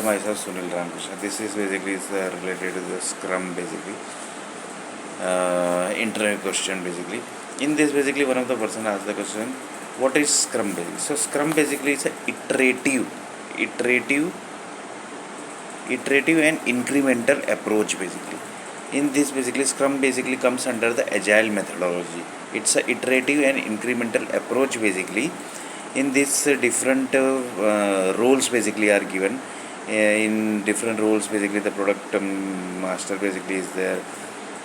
Myself Sunil Ramakrishna. This is basically related to the Scrum basically. Interview question basically. In this basically one of the person asked the question, what is Scrum basically? So Scrum basically is a iterative and incremental approach basically. In this basically Scrum basically comes under the agile methodology. It's a iterative and incremental approach basically. In this different roles basically are given. In different roles basically the product master basically is there,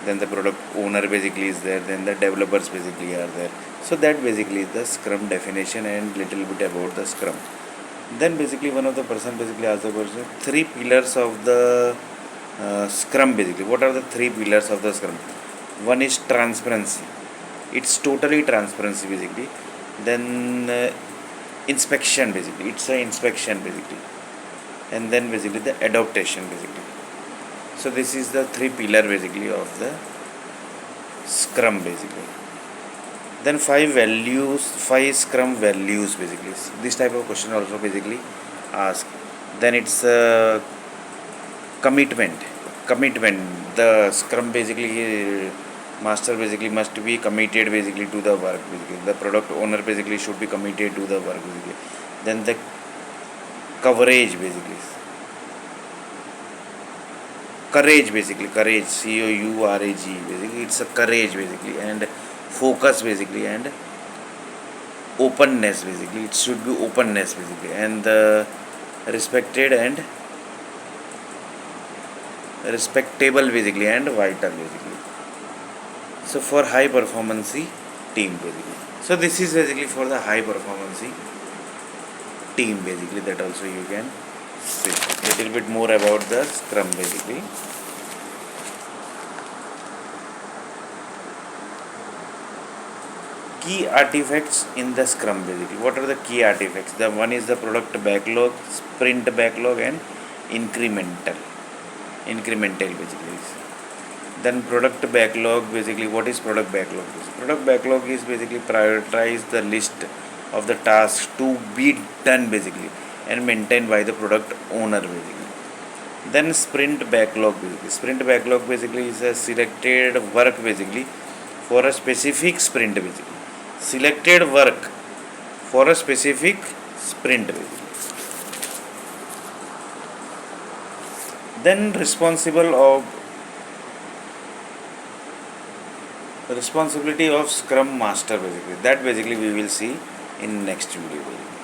then the product owner basically is there, then the developers basically are there. So that basically is the Scrum definition and little bit about the Scrum. Then basically one of the person basically asked the question, three pillars of the Scrum basically. What are the three pillars of the Scrum? One is transparency. It's totally transparency basically. Then inspection basically. It's a inspection basically. And then basically the adaptation basically. So this is the three pillar basically of the Scrum basically. Then five Scrum values basically. This type of question also basically asked. Then it's commitment. The Scrum basically master basically must be committed basically to the work basically. The product owner basically should be committed to the work basically. Then the coverage basically. Courage basically. Courage. COURAGE basically. It's a courage basically. And focus basically. And openness basically. It should be openness basically. And the respectable basically and vital basically. So for high performance team basically. So this is basically for the high performance team basically. That also you can see little bit more about the Scrum basically. Key artifacts in the Scrum basically. What are the key artifacts? The one is the product backlog, sprint backlog, and incremental basically. Then product backlog basically. What is product backlog? Product backlog is basically prioritize the list of the tasks to be done basically and maintained by the product owner basically. Then sprint backlog basically. Sprint backlog basically is a selected work basically for a specific sprint basically. Selected work for a specific sprint basically. Then responsibility of Scrum Master basically. That basically we will see in next video basically.